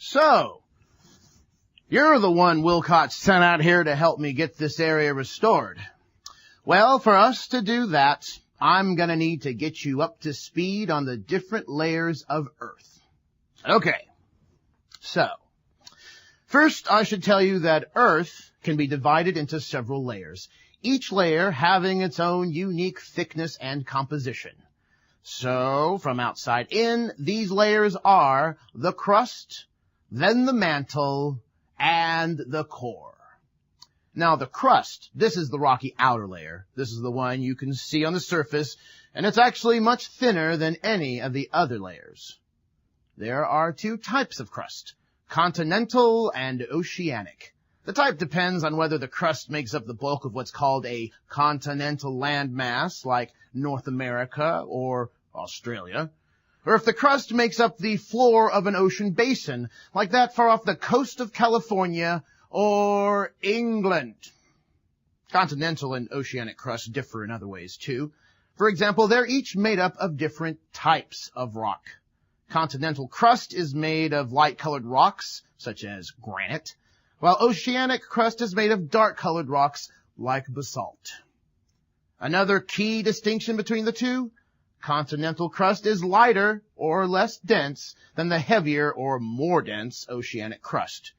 So, you're the one Wilcott sent out here to help me get this area restored. Well, for us to do that, I'm gonna need to get you up to speed on the different layers of Earth. Okay. So, first I should tell you that Earth can be divided into several layers, each layer having its own unique thickness and composition. So, from outside in, these layers are the crust, then the mantle, and the core. Now, the crust, this is the rocky outer layer. This is the one you can see on the surface, and it's actually much thinner than any of the other layers. There are two types of crust, continental and oceanic. The type depends on whether the crust makes up the bulk of what's called a continental landmass, like North America or Australia, or if the crust makes up the floor of an ocean basin, like that far off the coast of California or England. Continental and oceanic crusts differ in other ways, too. For example, they're each made up of different types of rock. Continental crust is made of light-colored rocks, such as granite, while oceanic crust is made of dark-colored rocks, like basalt. Another key distinction between the two: continental crust is lighter or less dense than the heavier or more dense oceanic crust.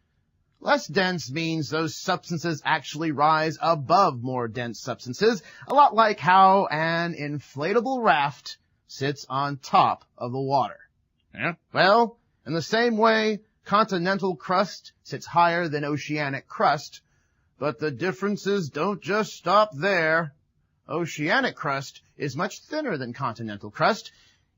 Less dense means those substances actually rise above more dense substances, a lot like how an inflatable raft sits on top of the water. Yeah? Well, in the same way, continental crust sits higher than oceanic crust, but the differences don't just stop there. Oceanic crust is much thinner than continental crust.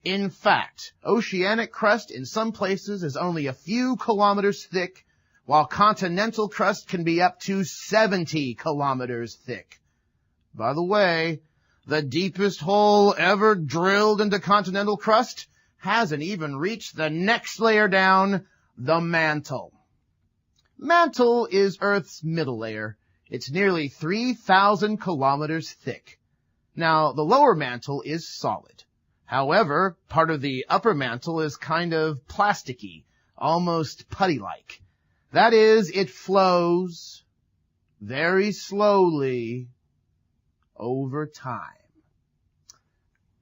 In fact, oceanic crust in some places is only a few kilometers thick, while continental crust can be up to 70 kilometers thick. By the way, the deepest hole ever drilled into continental crust hasn't even reached the next layer down, the mantle. Mantle is Earth's middle layer. It's nearly 3,000 kilometers thick. Now, the lower mantle is solid. However, part of the upper mantle is kind of plasticky, almost putty-like. That is, it flows very slowly over time.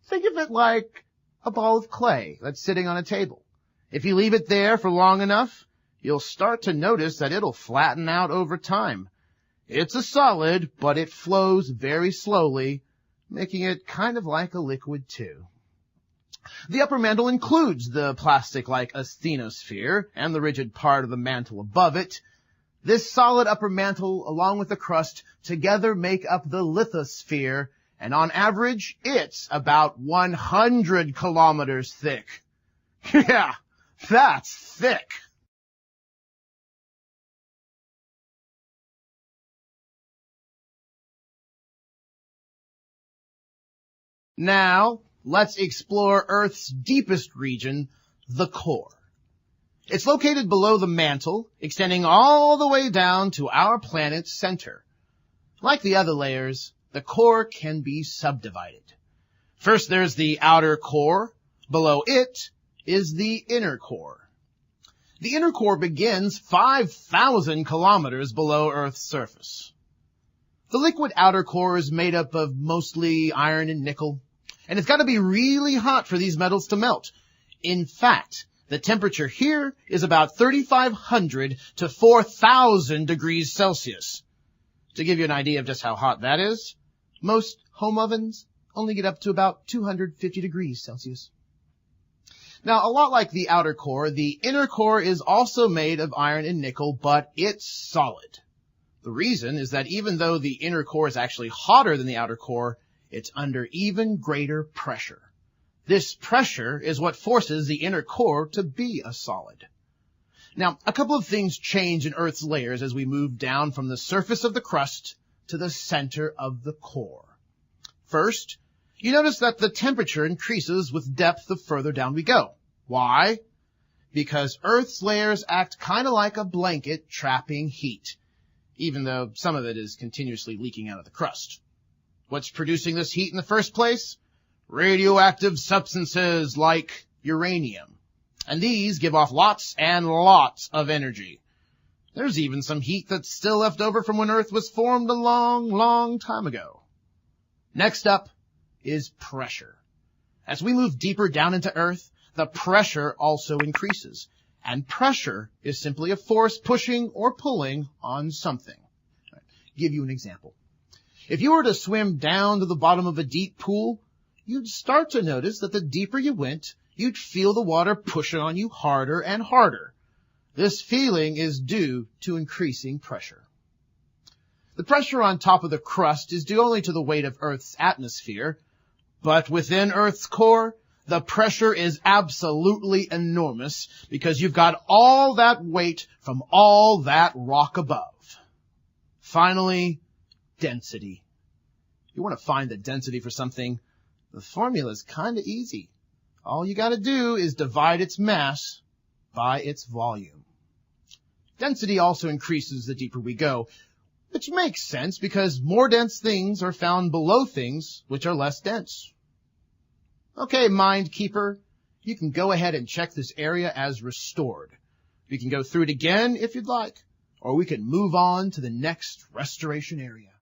Think of it like a ball of clay that's sitting on a table. If you leave it there for long enough, you'll start to notice that it'll flatten out over time. It's a solid, but it flows very slowly, making it kind of like a liquid too. The upper mantle includes the plastic-like asthenosphere and the rigid part of the mantle above it. This solid upper mantle, along with the crust, together make up the lithosphere, and on average, it's about 100 kilometers thick. Yeah, that's thick. Now, let's explore Earth's deepest region, the core. It's located below the mantle, extending all the way down to our planet's center. Like the other layers, the core can be subdivided. First, there's the outer core. Below it is the inner core. The inner core begins 5,000 kilometers below Earth's surface. The liquid outer core is made up of mostly iron and nickel, and it's got to be really hot for these metals to melt. In fact, the temperature here is about 3,500 to 4,000 degrees Celsius. To give you an idea of just how hot that is, most home ovens only get up to about 250 degrees Celsius. Now, a lot like the outer core, the inner core is also made of iron and nickel, but it's solid. The reason is that even though the inner core is actually hotter than the outer core, it's under even greater pressure. This pressure is what forces the inner core to be a solid. Now, a couple of things change in Earth's layers as we move down from the surface of the crust to the center of the core. First, you notice that the temperature increases with depth the further down we go. Why? Because Earth's layers act kind of like a blanket trapping heat, even though some of it is continuously leaking out of the crust. What's producing this heat in the first place? Radioactive substances like uranium. And these give off lots and lots of energy. There's even some heat that's still left over from when Earth was formed a long, long time ago. Next up is pressure. As we move deeper down into Earth, the pressure also increases. And pressure is simply a force pushing or pulling on something. I'll give you an example. If you were to swim down to the bottom of a deep pool, you'd start to notice that the deeper you went, you'd feel the water pushing on you harder and harder. This feeling is due to increasing pressure. The pressure on top of the crust is due only to the weight of Earth's atmosphere, but within Earth's core, the pressure is absolutely enormous because you've got all that weight from all that rock above. Finally, density. You want to find the density for something, the formula is kind of easy. All you got to do is divide its mass by its volume. Density also increases the deeper we go, which makes sense because more dense things are found below things which are less dense. Okay, Mind Keeper, you can go ahead and check this area as restored. We can go through it again if you'd like, or we can move on to the next restoration area.